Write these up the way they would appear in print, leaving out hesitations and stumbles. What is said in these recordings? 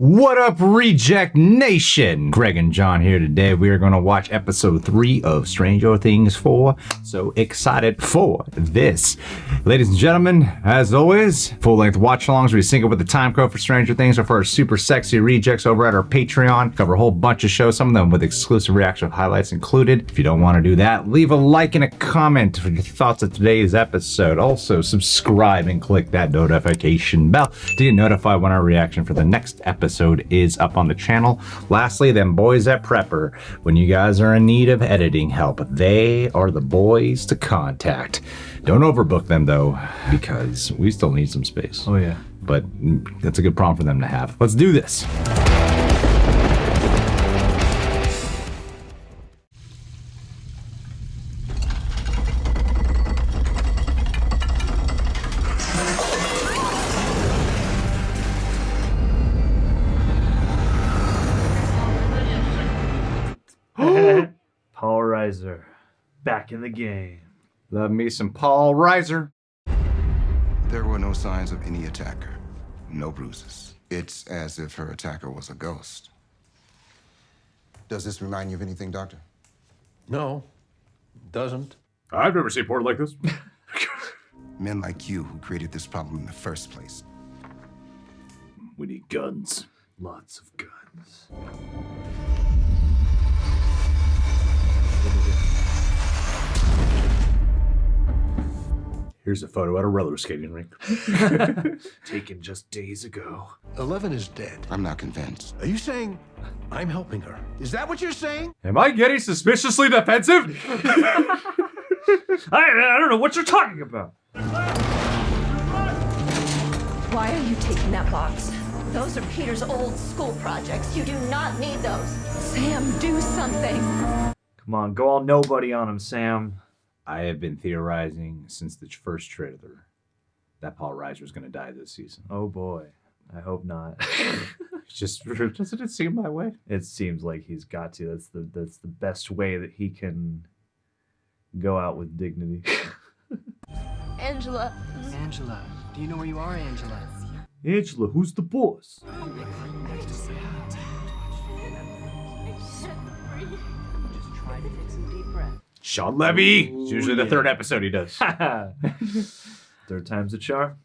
What up, Reject Nation? Greg and John here today. We are going to watch episode 3 of Stranger Things 4. So excited for this. Ladies and gentlemen, as always, full-length watch-alongs where we sync up with the time code for Stranger Things or for our super sexy rejects over at our Patreon. Cover a whole bunch of shows, some of them with exclusive reaction highlights included. If you don't want to do that, leave a like and a comment for your thoughts of today's episode. Also, subscribe and click that notification bell to get notified when our reaction for the next episode is up on the channel. Lastly, them boys at Prepper, when you guys are in need of editing help, they are the boys to contact. Don't overbook them though, because we still need some space. Oh yeah. But that's a good problem for them to have. Let's do this. Paul Reiser, back in the game. Love me some Paul Reiser. There were no signs of any attacker. No bruises. It's as if her attacker was a ghost. Does this remind you of anything, Doctor? No, it doesn't. I've never seen porn like this. Men like you who created this problem in the first place. We need guns. Lots of guns. Here's a photo at a roller skating rink. Taken just days ago. 11 is dead. I'm not convinced. Are you saying I'm helping her? Is that what you're saying? Am I getting suspiciously defensive? I don't know what you're talking about. Why are you taking that box? Those are Peter's old school projects. You do not need those. Sam, do something. Come on, go all nobody on him, Sam. I have been theorizing since the first trailer that Paul Reiser was going to die this season. Oh boy, I hope not. Just doesn't it seem that way? It seems like he's got to. That's the best way that he can go out with dignity. Angela. Angela, do you know where you are, Angela? Angela, who's the boss? Just try to take some deep breaths. Sean Levy. It's usually the third episode he does. Third time's a charm.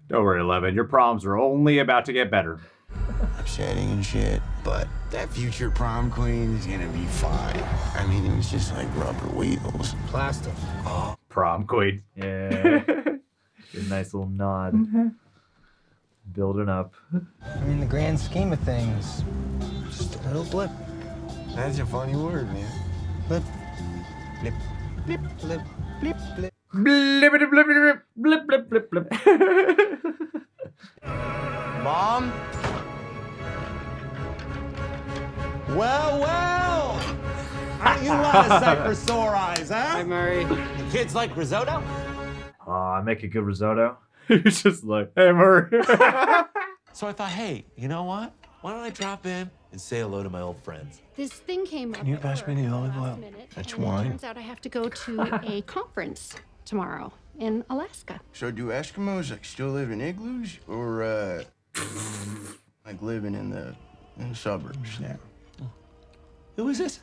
Don't worry, 11. Your problems are only about to get better. Upsetting and shit, but that future prom queen is gonna be fine. I mean, it was just like rubber wheels. Plastic. Prom queen. Yeah. Good nice little nod. Building up. I mean, in the grand scheme of things, just a little blip. That's a funny word, man. Blip. Blip. Blip. Blip. Blip. Blip. Blip, blip, blip, blip, blip, blip, blip, blip. Mom? Well, aren't you lot a sight for sore eyes, huh? Hi, Murray. The kids like risotto? I make a good risotto. He's just like, hey, Murray. So I thought, hey, you know what? Why don't I drop in and say hello to my old friends? This thing came up. Can you pass me the olive oil? That's wine. Turns out I have to go to a conference tomorrow in Alaska. So do Eskimos like still live in igloos or like living in the suburbs now? Who is this?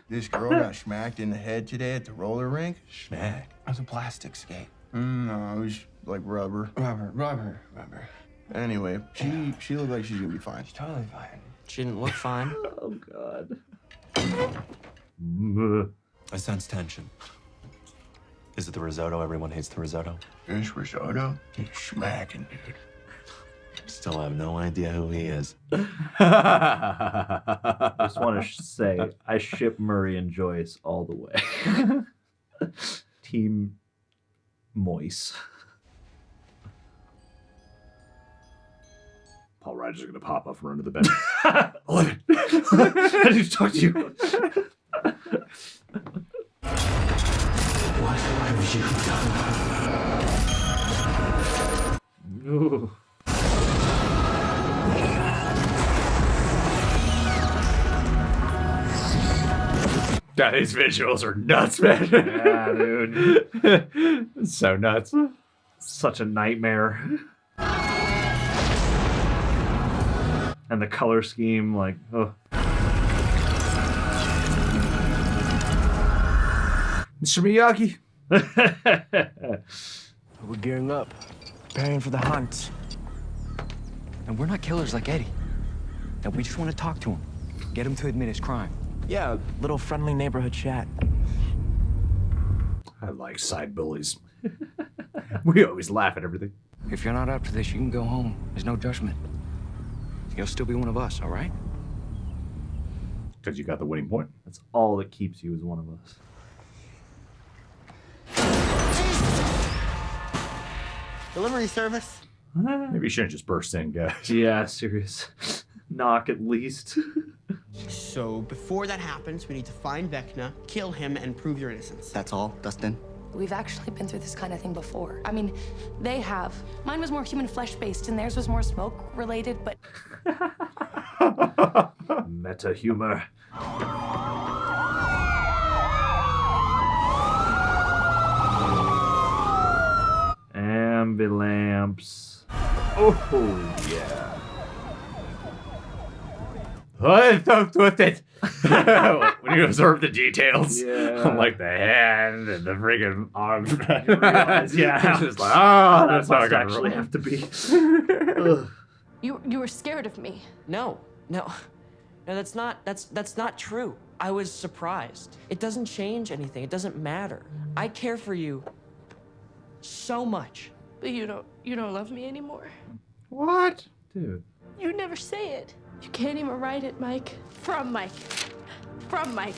This girl got smacked in the head today at the roller rink. Schmack. It was a plastic skate. No, it was like rubber. Rubber. Anyway, she looked like she's gonna be fine. She's totally fine. She didn't look fine. Oh, God. I sense tension. Is it the risotto? Everyone hates the risotto. This risotto is smacking, dude. Still have no idea who he is. I just want to say, I ship Murray and Joyce all the way. Team Moise. Paul Reiser's going to pop up and run to the bed. 11. I need to talk to you. Why was you done? Ooh. God, these visuals are nuts, man. Yeah, dude. So nuts. Such a nightmare. And the color scheme, like, oh. Mr. Miyagi. We're gearing up, preparing for the hunt. And we're not killers like Eddie. And we just want to talk to him, get him to admit his crime. Yeah, little friendly neighborhood chat. I like side bullies. We always laugh at everything. If you're not up to this, you can go home. There's no judgment. You'll still be one of us, all right? Because you got the winning point. That's all that keeps you as one of us. Delivery service. Maybe you shouldn't just burst in, guys. Yeah, serious. Knock at least. So before that happens, we need to find Vecna, kill him, and prove your innocence. That's all, Dustin? We've actually been through this kind of thing before. I mean, they have. Mine was more human flesh-based, and theirs was more smoke-related, but... Meta humor. Ambulamps. Oh, yeah. I thought with it. When you observe the details, Yeah. like the hand and the friggin' arm. Yeah. It's just like, oh, That that's not must gonna actually roll. have to be. Ugh. You were scared of me. No, that's not true. I was surprised. It doesn't change anything. It doesn't matter. I care for you so much. But you don't love me anymore. What? Dude. You never say it. You can't even write it, Mike. From Mike. From Mike.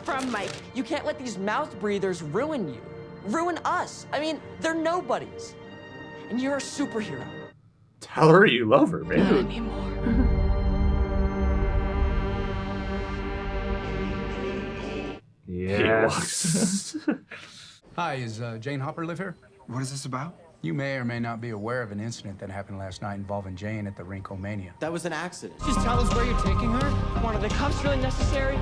From Mike. You can't let these mouth breathers ruin you. Ruin us. I mean, they're nobodies. And you're a superhero. Tell her you love her, man. Not anymore. Yes. Hi, is Jane Hopper live here? What is this about? You may or may not be aware of an incident that happened last night involving Jane at the Rinko-mania. That was an accident. Just tell us where you're taking her. One of the cups really necessary?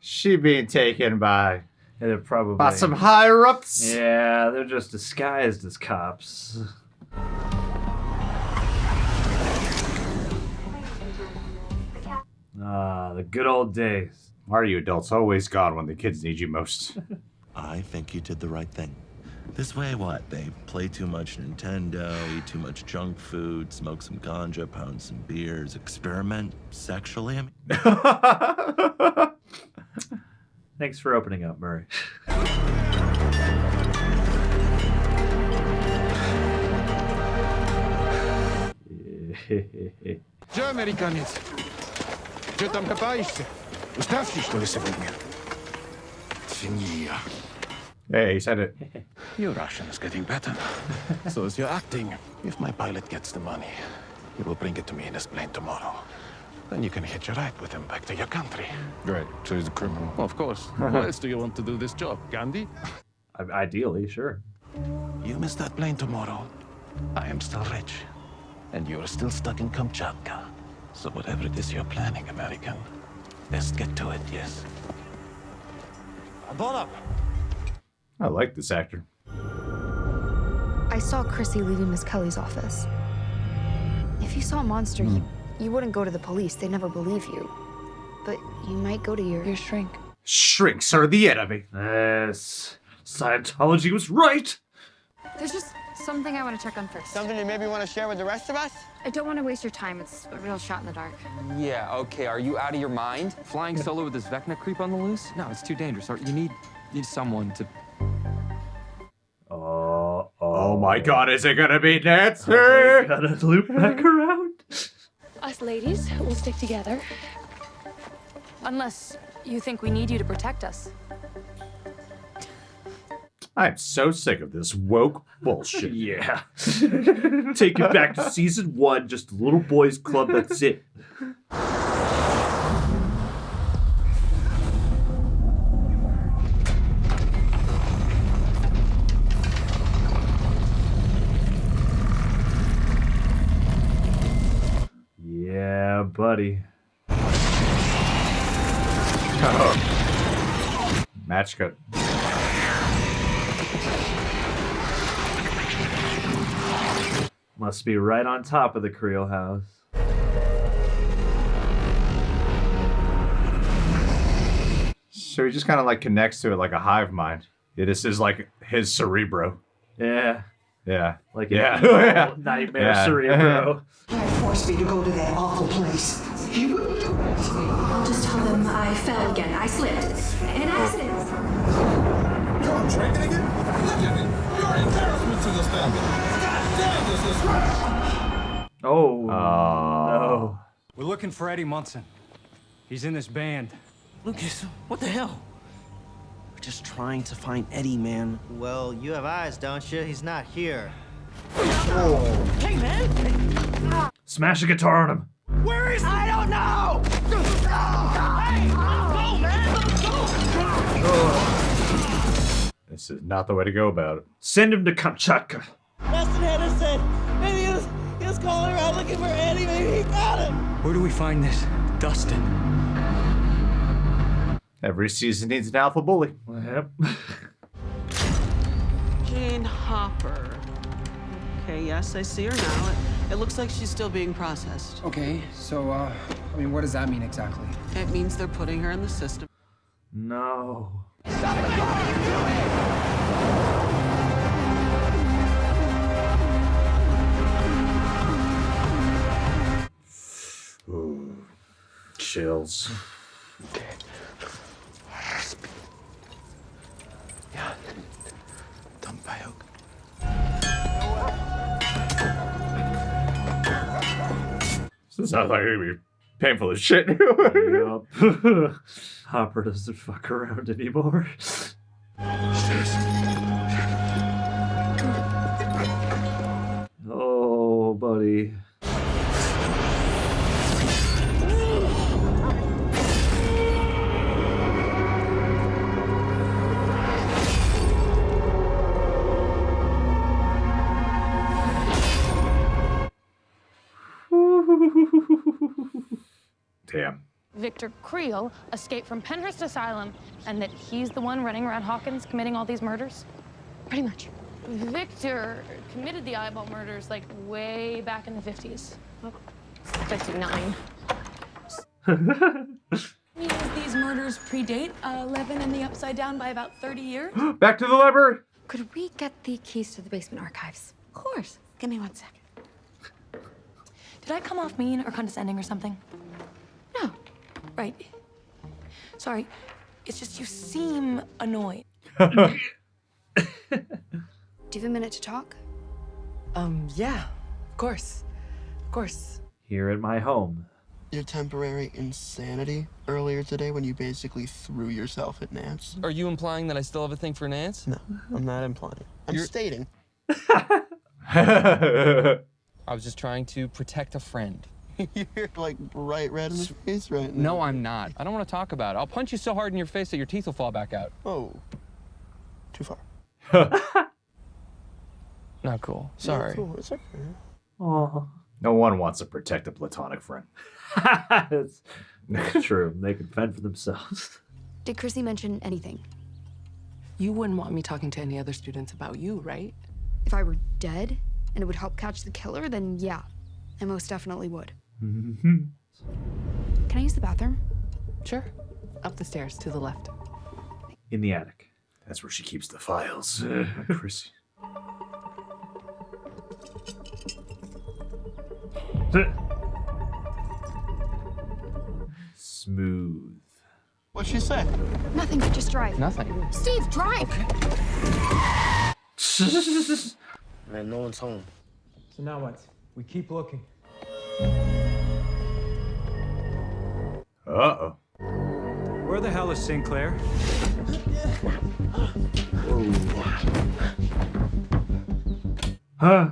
She being taken by Yeah, they're probably... by some higher ups. Yeah, they're just disguised as cops. The good old days. Why are you adults always gone when the kids need you most? I think you did the right thing. This way, what? They play too much Nintendo, eat too much junk food, smoke some ganja, pound some beers, experiment sexually. I mean... Thanks for opening up, Murray. Че, американец? Че там копаешься? Уставший, что ли, сегодня? Свинья. Hey, he said it. Your Russian is getting better. So is your acting. If my pilot gets the money, he will bring it to me in his plane tomorrow. Then you can hitch a ride with him back to your country. Right, so he's a criminal. Well, of course. Why else do you want to do this job, Gandhi? Ideally, sure. You miss that plane tomorrow. I am still rich. And you're still stuck in Kamchatka. So whatever it is you're planning, American, let's get to it, yes? Hold up. I like this actor. I saw Chrissy leaving Miss Kelly's office. If you saw a monster, you wouldn't go to the police. They'd never believe you. But you might go to your shrink. Shrinks are the enemy. Yes. Scientology was right. There's just something I want to check on first. Something you maybe want to share with the rest of us? I don't want to waste your time. It's a real shot in the dark. Yeah, okay, are you out of your mind? Flying solo with this Vecna creep on the loose? No, it's too dangerous. You need someone to... Oh my god, is it gonna be Nancy? Gotta loop back around. Us ladies will stick together. Unless you think we need you to protect us. I'm so sick of this woke bullshit. Yeah. Take it back to season 1, just a little boys club, that's it. Yeah, buddy. Oh. Match cut. Must be right on top of the Creel house. So he just kind of like connects to it like a hive mind. This is like his cerebro. Yeah. Yeah. Like yeah. nightmare cerebro. I forced me to go to that awful place. I'll just tell them I fell again. I slipped. An accident. You're drinking again? You're an embarrassment to this family. God damn, this is right. Oh. No. We're looking for Eddie Munson. He's in this band. Lucas, what the hell? We're just trying to find Eddie, man. Well, you have eyes, don't you? He's not here. Hey, man! Smash a guitar on him. Where is he? I don't know! Hey, let's go, man! This is not the way to go about it. Send him to Kamchatka. Dustin Henderson. Maybe he was calling around looking for Eddie. Maybe he found him. Where do we find this Dustin? Every season needs an alpha bully. Yep. Jane Hopper. Okay, yes, I see her now. It looks like she's still being processed. Okay, so, I mean, what does that mean exactly? It means they're putting her in the system. No. Ooh, chills. Okay. Yeah. Don't buy Hawke. This sounds like it'd be painful as shit. Yup. Hopper doesn't fuck around anymore. Oh, buddy. Damn. Victor Creel escaped from Penhurst Asylum, and that he's the one running around Hawkins committing all these murders? Pretty much. Victor committed the eyeball murders like way back in the 50s. 59. Means these murders predate 11 and the Upside Down by about 30 years? Back to the library. Could we get the keys to the basement archives? Of course. Give me 1 second. Did I come off mean or condescending or something? No. Right. Sorry. It's just you seem annoyed. Do you have a minute to talk? Yeah. Of course. Of course. Here at my home. Your temporary insanity earlier today when you basically threw yourself at Nance. Are you implying that I still have a thing for Nance? No, I'm not implying. I'm stating. I was just trying to protect a friend. You're like bright red in the face right now. No, I'm not. I don't want to talk about it. I'll punch you so hard in your face that your teeth will fall back out. Oh, too far. Not cool. Sorry. Not cool. It's okay. Oh. No one wants to protect a platonic friend. It's true. They can fend for themselves. Did Chrissy mention anything? You wouldn't want me talking to any other students about you, right? If I were dead and it would help catch the killer, then yeah, I most definitely would. Can I use the bathroom? Sure. Up the stairs to the left. In the attic. That's where she keeps the files. Chrissy. Smooth. What'd she say? Nothing, just drive. Nothing. Steve, drive! Man, no one's home. So now what? We keep looking. Uh-oh. Where the hell is Sinclair? Huh?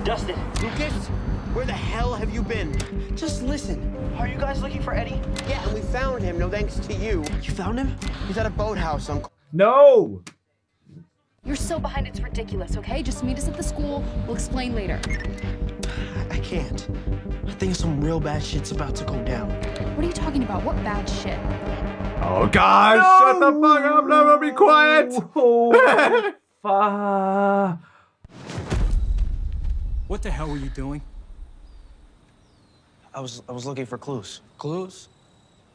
Dustin! Lucas? Where the hell have you been? Just listen. Are you guys looking for Eddie? Yeah, and we found him, no thanks to you. You found him? He's at a boathouse, Uncle. No! You're so behind, it's ridiculous, okay? Just meet us at the school. We'll explain later. I can't. I think some real bad shit's about to go down. What are you talking about? What bad shit? Oh, gosh. No! Shut the fuck up. No, be quiet. Oh, what the hell were you doing? I was looking for clues. Clues?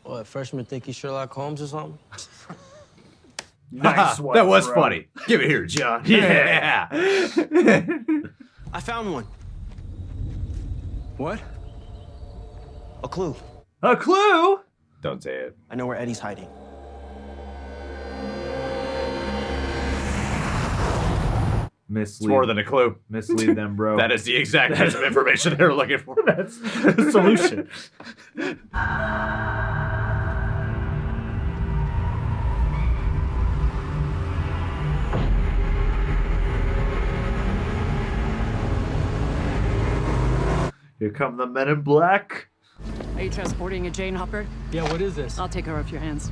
What, freshman think he's Sherlock Holmes or something? Nice one, that was bro. funny. Give it here, John. Yeah. I found one. What? A clue. A clue? Don't say it. I know where Eddie's hiding. Mislead. It's more than a clue. Mislead them, bro. That is the exact piece of information they're looking for. That's the solution. Here come the men in black. Are you transporting a Jane Hopper? Yeah, what is this? I'll take her off your hands.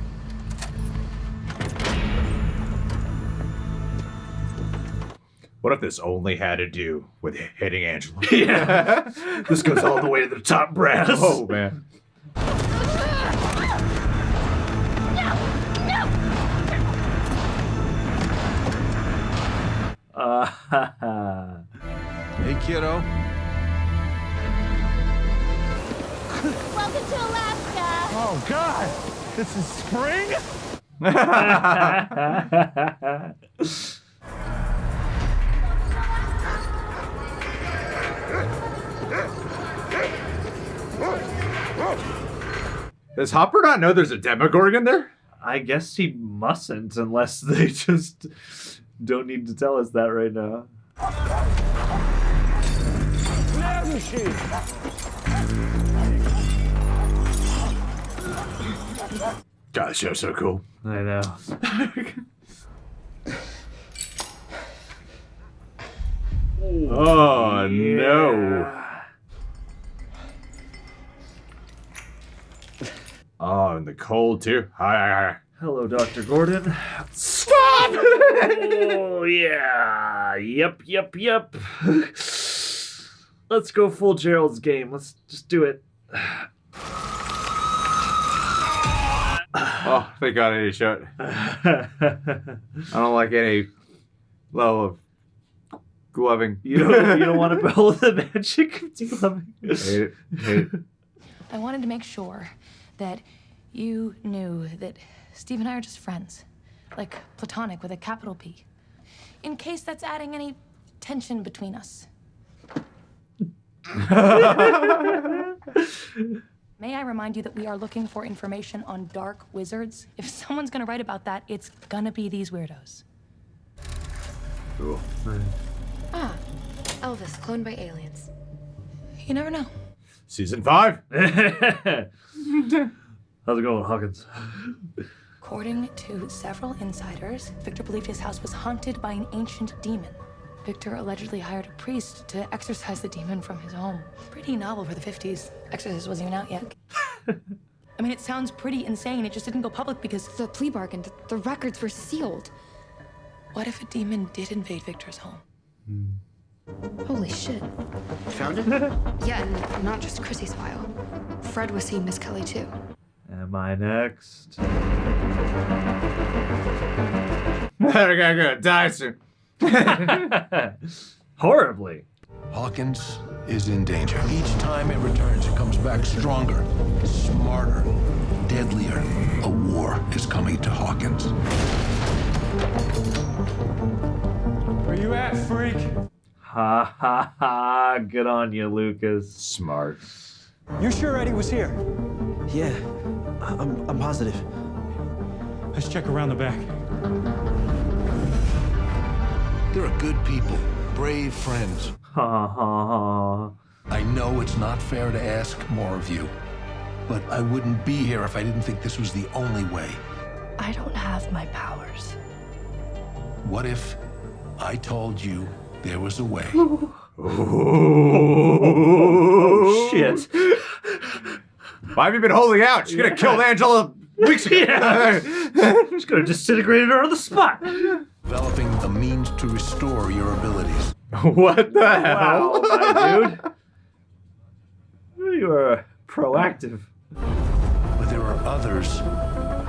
What if this only had to do with hitting Angela? Yeah. This goes all the way to the top brass. Oh, man. Hey, kiddo. Welcome to Alaska. Oh, God. This is spring? Does Hopper not know there's a Demogorgon there? I guess he mustn't unless they just don't need to tell us that right now. God, the show's so cool. I know. Oh, no. Oh, and the cold, too. Hi. Hello, Dr. Gordon. Stop! Oh, yeah. Yep. Let's go full Gerald's game. Let's just do it. Oh, thank God I need a shot. I don't like any level of gloving. You don't want to behold the magic of gloving. Hate it. I wanted to make sure that you knew that Steve and I are just friends. Like platonic with a capital P. In case that's adding any tension between us. May I remind you that we are looking for information on dark wizards? If someone's gonna write about that, it's gonna be these weirdos. Cool. Ah, Elvis, cloned by aliens. You never know. Season 5. How's it going, Hawkins? According to several insiders, Victor believed his house was haunted by an ancient demon. Victor allegedly hired a priest to exorcise the demon from his home. Pretty novel for the 50s. Exorcist wasn't even out yet. I mean, it sounds pretty insane. It just didn't go public because... The plea bargain, the records were sealed. What if a demon did invade Victor's home? Holy shit. Found it? Yeah, and not just Chrissy's file. Fred was seeing Miss Kelly, too. Am I next? They're gonna die soon. Horribly. Hawkins is in danger. Each time it returns, it comes back stronger, smarter, deadlier. A war is coming to Hawkins. Where you at, freak? Ha ha ha. Good on you, Lucas. Smart. You sure Eddie was here? Yeah, I'm positive. Let's check around the back. There are good people, brave friends. Ha ha ha. I know it's not fair to ask more of you, but I wouldn't be here if I didn't think this was the only way. I don't have my powers. What if I told you there was a way? Oh, shit. Why have you been holding out? She's gonna kill Angela weeks ago. Yeah. Just gonna disintegrate her on the spot. Developing the means to restore your abilities. What the hell? Wow, my dude. You are proactive. are others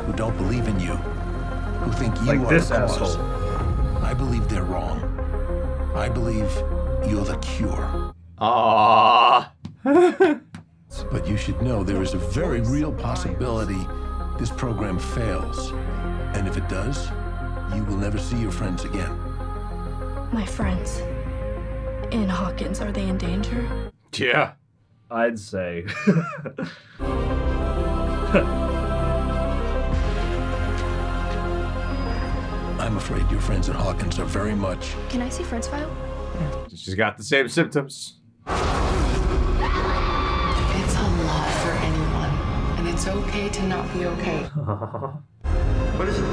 who don't believe in you, who think you Like are this the cause. asshole. I believe they're wrong. I believe you're the cure. Aww. But you should know there is a very real possibility this program fails. And if it does, you will never see your friends again. My friends in Hawkins, are they in danger? Yeah. I'd say. I'm afraid your friends at Hawkins are very much... Can I see Fred's file? She's got the same symptoms. It's a lot for anyone, and it's okay to not be okay. What is it?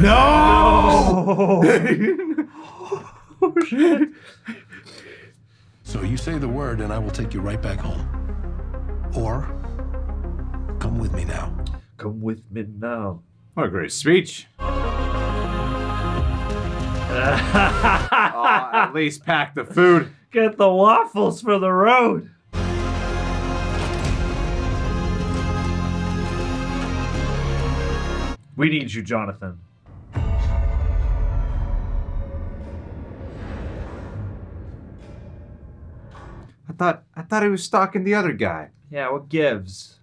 No! Oh, shit. So you say the word and I will take you right back home. Or, come with me now. Come with me now. What a great speech. At least pack the food. Get the waffles for the road. We need you, Jonathan. I thought he was stalking the other guy. Yeah, what gives?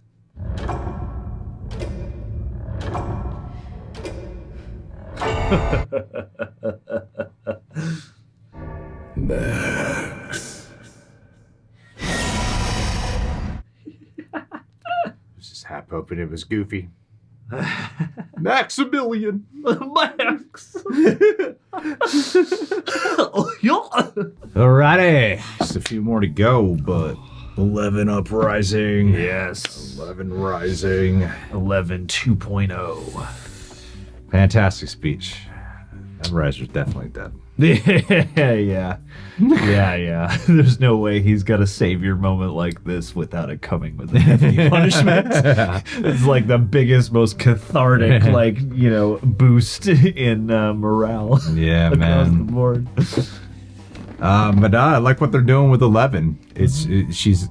Max. Was just half hoping it was Goofy. Maximilian. Max. Alrighty. Just a few more to go, but 11 uprising. Yes. 11 rising. 11 2.0. Fantastic speech. That Riser's definitely dead. Yeah. There's no way he's got a savior moment like this without it coming with a heavy punishment. It's like the biggest, most cathartic, boost in morale. Yeah, across man. the board. But I like what they're doing with 11.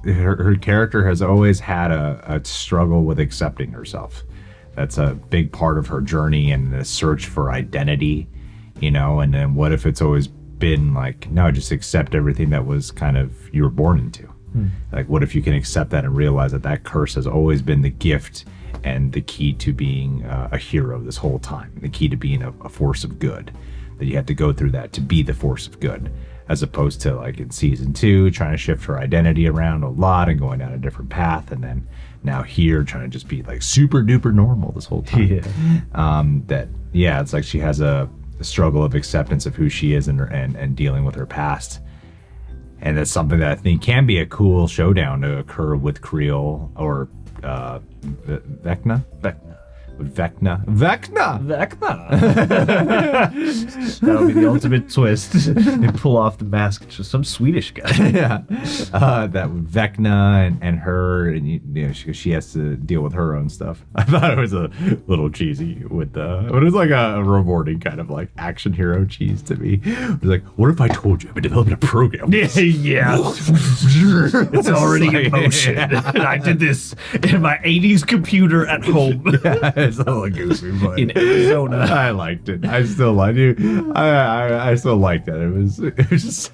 Her character has always had a struggle with accepting herself. That's a big part of her journey and the search for identity, and then what if it's always been like, no, just accept everything that was kind of you were born into. Like, what if you can accept that and realize that curse has always been the gift and the key to being a hero this whole time, the key to being a force of good, that you had to go through that to be the force of good, as opposed to like in season 2 trying to shift her identity around a lot and going down a different path, and then now here trying to just be like super duper normal this whole time. It's like she has a struggle of acceptance of who she is and dealing with her past. And that's something that I think can be a cool showdown to occur with Creole or Vecna. Vecna. That would be the ultimate twist. They pull off the mask. It's just some Swedish guy. That would Vecna and her, and she has to deal with her own stuff. I thought it was a little cheesy but it was like a rewarding kind of like action hero cheese to me. It was like, what if I told you I've been developing a program? Yeah. It's already in motion. I did this in my 80s computer at home. It's a little goofy, but in Arizona. I liked it. I still liked it. I still liked that. It was just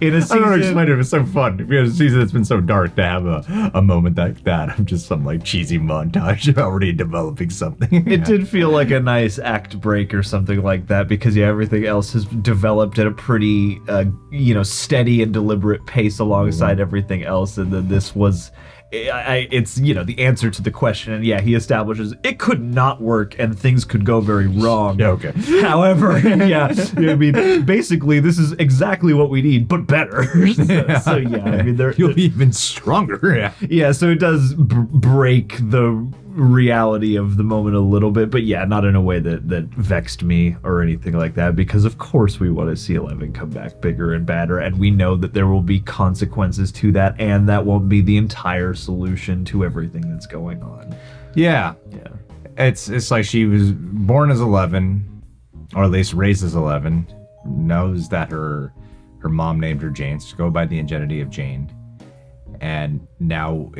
in a season. I don't know, explain it. It was so fun. If you had a season that's been so dark, to have a moment like that of just some like cheesy montage of already developing something. It did feel like a nice act break or something like that, because everything else has developed at a pretty steady and deliberate pace alongside everything else, and then this was. It's the answer to the question, and he establishes it could not work and things could go very wrong. Yeah, okay. However, I mean, basically this is exactly what we need, but better. So I mean, you'll be even stronger. So it does break the reality of the moment a little bit, but not in a way that vexed me or anything like that, because of course we want to see 11 come back bigger and badder, and we know that there will be consequences to that, and that won't be the entire solution to everything that's going on. It's like she was born as 11, or at least raised as 11, knows that her mom named her Jane, so go by the ingenuity of Jane, And now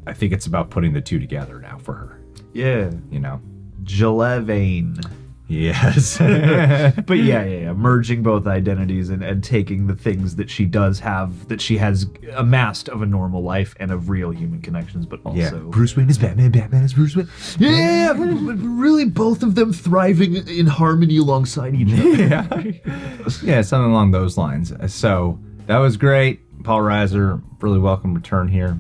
I think it's about putting the two together now for her. Yeah. You know? Gillevane. Yes. But yeah. Merging both identities and taking the things that she does have, that she has amassed of a normal life and of real human connections, but also... Bruce Wayne is Batman, Batman is Bruce Wayne. Yeah, but really both of them thriving in harmony alongside each other. Yeah, something along those lines. So that was great. Paul Reiser, really welcome return here.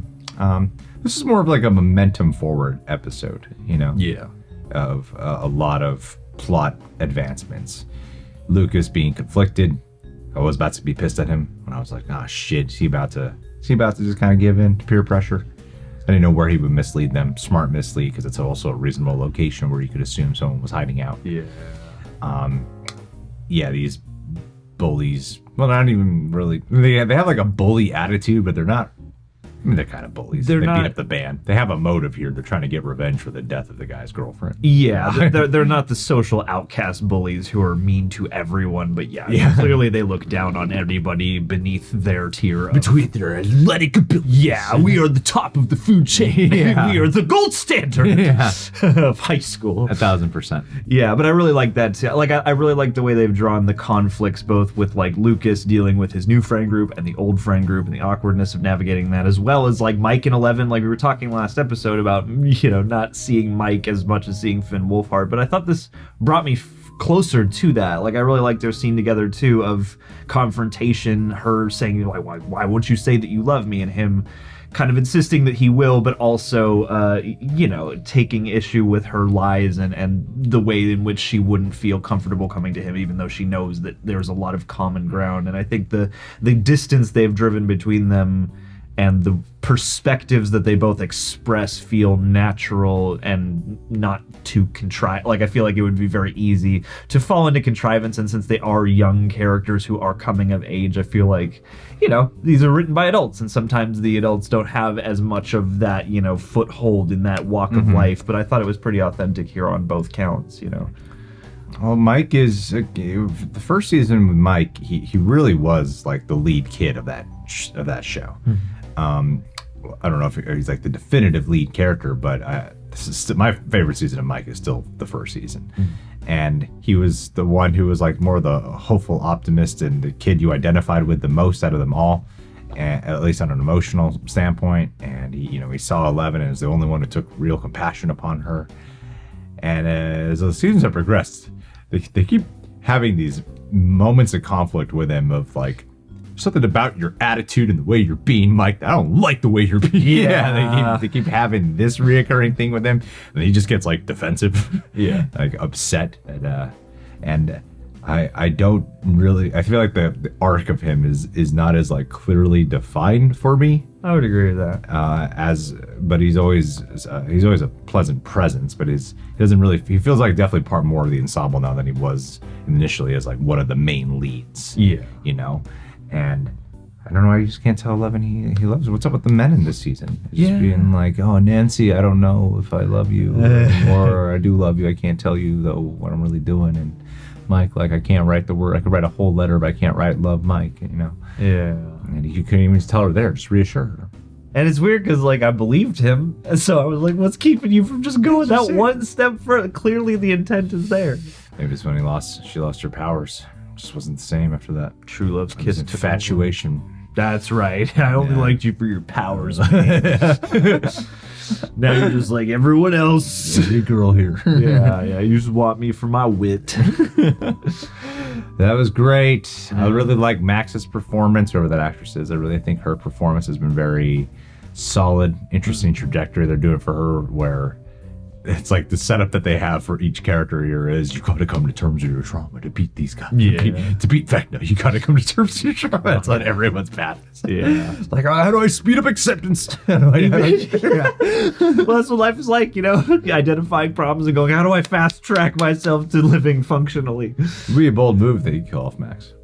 This is more of like a momentum forward episode, you know? Yeah. Of a lot of plot advancements. Lucas being conflicted. I was about to be pissed at him when I was like, oh shit, is he about to just kind of give in to peer pressure? I didn't know where he would mislead them. Smart mislead, because it's also a reasonable location where you could assume someone was hiding out. Yeah. Yeah, these bullies, well, they're not even really, they have like a bully attitude, but they're not, I mean, they're kind of bullies. They beat up the band. They have a motive here. They're trying to get revenge for the death of the guy's girlfriend. Yeah, they're not the social outcast bullies who are mean to everyone, but clearly they look down on anybody beneath their tier. Between their athletic abilities. Yeah, we are the top of the food chain. Yeah. We are the gold standard of high school. 1,000%. Yeah, but I really like that too. Like, I really like the way they've drawn the conflicts, both with like Lucas dealing with his new friend group and the old friend group and the awkwardness of navigating that, as well as like Mike and Eleven, like we were talking last episode about, you know, not seeing Mike as much as seeing Finn Wolfhard, but I thought this brought me closer to that. Like, I really liked their scene together too of confrontation, her saying, why won't you say that you love me, and him kind of insisting that he will, but also, you know, taking issue with her lies and the way in which she wouldn't feel comfortable coming to him, even though she knows that there's a lot of common ground. And I think the distance they've driven between them and the perspectives that they both express feel natural and not too contrived. Like, I feel like it would be very easy to fall into contrivance, and since they are young characters who are coming of age, I feel like, you know, these are written by adults, and sometimes the adults don't have as much of that, you know, foothold in that walk of life, but I thought it was pretty authentic here on both counts, you know. Well, Mike is, the first season with Mike, he really was like the lead kid of that show. I don't know if he's like the definitive lead character, but this is my favorite season of Mike is still the first season. And he was the one who was like more the hopeful optimist and the kid you identified with the most out of them all, at least on an emotional standpoint. And he saw Eleven and was the only one who took real compassion upon her. And as the seasons have progressed, they keep having these moments of conflict with him of like, something about your attitude and the way you're being, Mike. I don't like the way you're being. Yeah, they keep having this reoccurring thing with him, and he just gets like defensive, like upset, and I don't really. I feel like the arc of him is not as like clearly defined for me. I would agree with that. But he's always a pleasant presence. But he doesn't really. He feels like definitely part more of the ensemble now than he was initially as like one of the main leads. Yeah, you know. And I don't know, I just can't tell Eleven he loves her. What's up with the men in this season? Just being like, oh, Nancy, I don't know if I love you or I do love you. I can't tell you, though, what I'm really doing. And Mike, like, I can't write the word. I could write a whole letter, but I can't write love Mike, you know? Yeah. And you couldn't even tell her there, just reassure her. And it's weird because, like, I believed him. And so I was like, what's keeping you from just going that one step further? Clearly the intent is there. Maybe it's when she lost her powers. Just wasn't the same after that. True love's kiss. Infatuation. That's right. I only liked you for your powers. Now you're just like everyone else. Big girl here. Yeah. You just want me for my wit. That was great. I really like Max's performance, whoever that actress is. I really think her performance has been very solid, interesting trajectory they're doing for her, where it's like the setup that they have for each character here is you got to come to terms with your trauma to beat these guys. Yeah. To beat Vecna, you got to come to terms with your trauma. That's on everyone's path. Yeah. Like, how do I speed up acceptance? Well, that's what life is like, you know, identifying problems and going, how do I fast track myself to living functionally? It'd be a bold move that you kill off Max.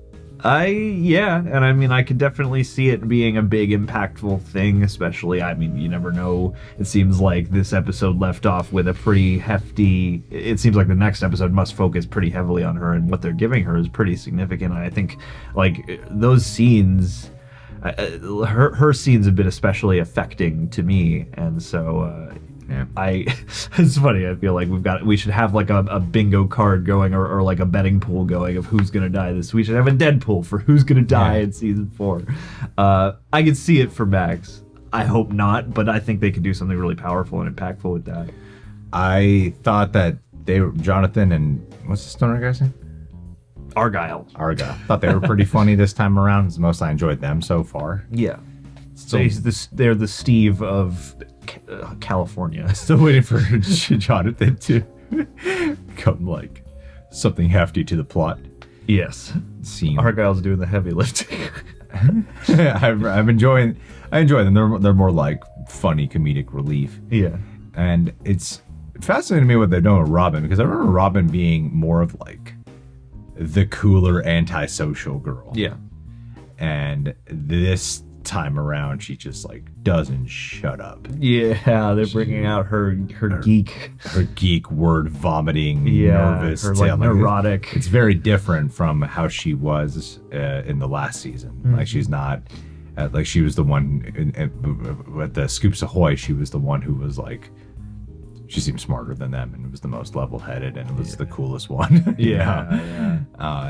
And I mean, I could definitely see it being a big impactful thing, especially, I mean, you never know. It seems like this episode left off with a pretty hefty, it seems like the next episode must focus pretty heavily on her, and what they're giving her is pretty significant. And I think, like, those scenes, her scenes have been especially affecting to me, and so it's funny. I feel like we should have like a bingo card going or like a betting pool going of who's gonna die this. We should have a Deadpool for who's gonna die in season 4. I can see it for Max. I hope not, but I think they could do something really powerful and impactful with that. I thought that they were Jonathan and what's the stoner guy's name? Argyle. Thought they were pretty funny this time around. It's the most I enjoyed them so far. Yeah. So they're the Steve of California. Still waiting for Jonathan to come like something hefty to the plot. Yes. Scene. Argyle's doing the heavy lifting. I enjoy them. They're more like funny comedic relief. Yeah. And it's fascinating to me what they're doing with Robin, because I remember Robin being more of like the cooler antisocial girl. Yeah. And this time around, she just like doesn't shut up. Yeah, they're bringing out her geek word vomiting, nervous, her like neurotic. It's very different from how she was in the last season. Mm-hmm. Like she's not like she was the one at the Scoops Ahoy. She was the one who was like, she seemed smarter than them and was the most level-headed and was the coolest one.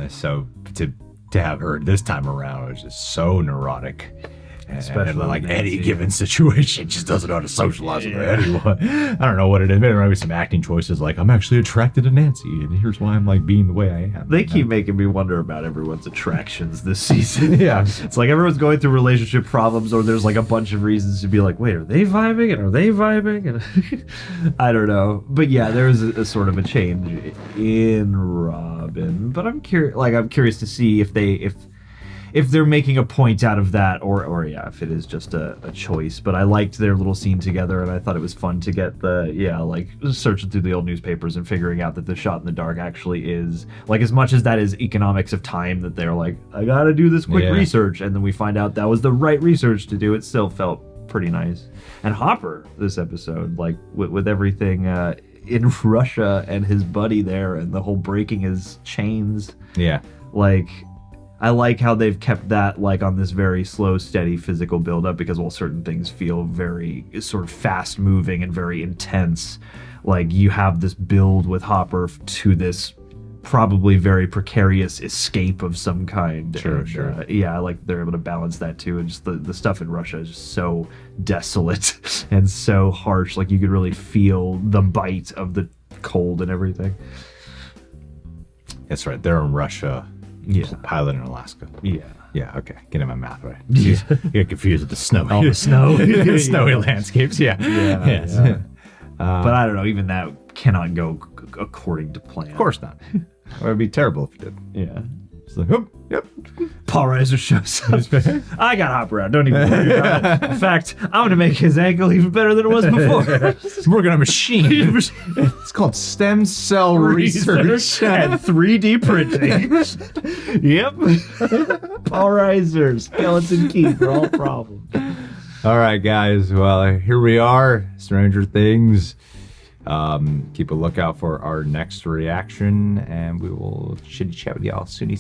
So to have her this time around was just so neurotic. Especially like any given situation, just doesn't know how to socialize with anyone. I don't know what it is. Maybe there might be some acting choices like, I'm actually attracted to Nancy, and here's why I'm like being the way I am. They keep making me wonder about everyone's attractions this season. Yeah. It's like everyone's going through relationship problems, or there's like a bunch of reasons to be like, wait, are they vibing? And are they vibing? And I don't know. But yeah, there's a sort of a change in Robin. But I'm curious to see if they're making a point out of that, or if it is just a choice. But I liked their little scene together, and I thought it was fun to get searching through the old newspapers and figuring out that the shot in the dark actually is, like, as much as that is economics of time, that they're like, I gotta do this quick research, and then we find out that was the right research to do. It still felt pretty nice. And Hopper, this episode, like, with everything in Russia and his buddy there and the whole breaking his chains. Yeah. Like, I like how they've kept that like on this very slow, steady physical buildup, because while certain things feel very sort of fast moving and very intense, like you have this build with Hopper to this probably very precarious escape of some kind. Sure. Yeah, I like they're able to balance that too. And just the stuff in Russia is just so desolate and so harsh. Like you could really feel the bite of the cold and everything. That's right. They're in Russia. Yeah. Pilot in Alaska. Yeah. Yeah, okay. Getting my math right. Yeah. You get confused with the snow. All the snow. Snowy landscapes, yeah. Yeah. But I don't know, even that cannot go according to plan. Of course not. It would be terrible if it did. Yeah. It's like, oh, yep. Paul Reiser shows up. I got Hopper out. Don't even worry about it. In fact, I'm going to make his ankle even better than it was before. We're going to machine. It's called stem cell research. And 3D printing. Yep. Paul Reiser, skeleton key for all problems. All right, guys. Well, here we are. Stranger Things. Keep a lookout for our next reaction, and we will chitty chat with y'all soony.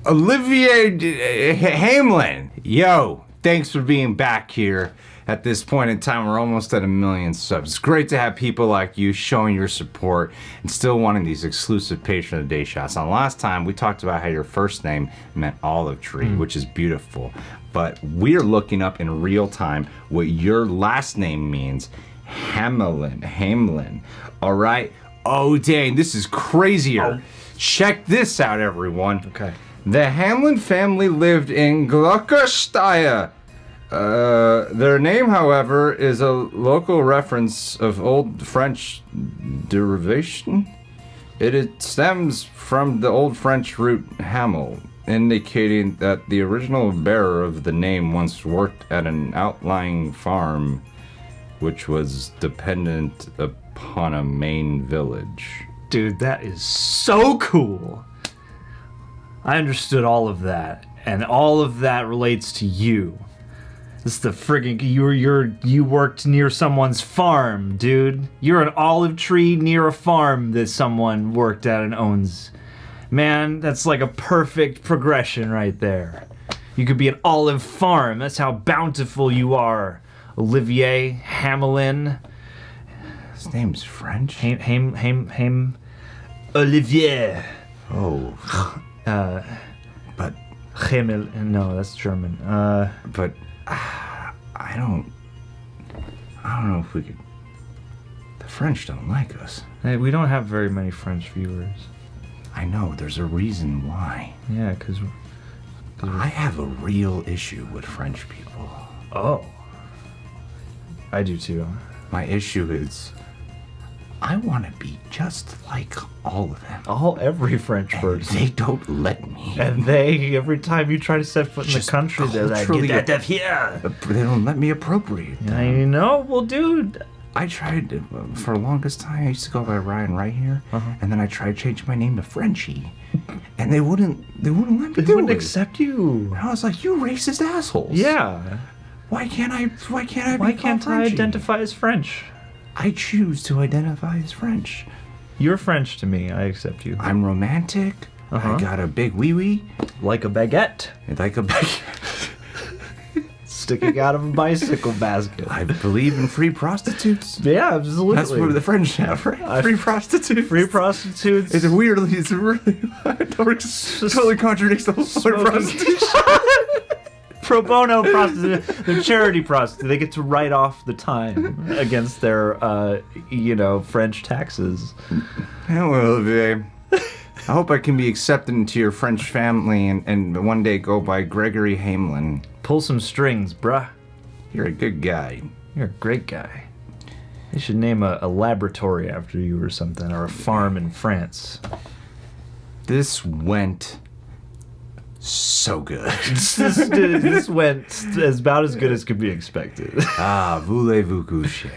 Olivier Hamlin, yo, thanks for being back here. At this point in time, we're almost at 1 million subs. It's great to have people like you showing your support and still wanting these exclusive Patron of the Day shots. Now, last time we talked about how your first name meant olive tree, which is beautiful. But we're looking up in real time what your last name means. Hamlin. All right. Oh, dang, this is crazier. Check this out, everyone. Okay. The Hamlin family lived in Gloucestershire. Their name, however, is a local reference of Old French derivation. It stems from the Old French root hamel, indicating that the original bearer of the name once worked at an outlying farm, which was dependent upon a main village. Dude, that is so cool. I understood all of that, and all of that relates to you. This is the friggin' you worked near someone's farm, dude. You're an olive tree near a farm that someone worked at and owns. Man, that's like a perfect progression right there. You could be an olive farm. That's how bountiful you are. Olivier Hamelin. His name's French? Olivier. Oh. But... Hamel... No, that's German. But... I don't know if we could... The French don't like us. Hey, we don't have very many French viewers. I know, there's a reason why. Yeah, because I have a real issue with French people. Oh. I do too. My issue is I want to be just like all of them. Every French person. They don't let me. And every time you try to set foot in the country, they're like, get that here. They don't let me appropriate them. I know, well, dude. I tried, for the longest time, I used to go by Ryan right here, and then I tried changing my name to Frenchie, and they wouldn't let me do it. They wouldn't accept you. And I was like, you racist assholes. Yeah. Why can't I identify as French? I choose to identify as French. You're French to me. I accept you. I'm romantic. I got a big wee-wee. Like a baguette. Like a baguette. Sticking out of a bicycle basket. I believe in free prostitutes. Yeah, absolutely. That's what the French have, right? Free prostitutes. Free prostitutes. It's really totally contradicts the whole point of prostitution. Pro bono prostitute. They're charity prostitutes. They get to write off the time against their, French taxes. Yeah, well, Olivier, I hope I can be accepted into your French family and one day go by Gregory Hamelin. Pull some strings, bruh. You're a good guy. You're a great guy. They should name a laboratory after you or something, or a farm in France. This went so good. This went about as good as could be expected. Voulez-vous coucher?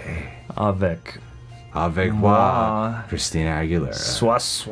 Avec moi, Christina Aguilera. Sois.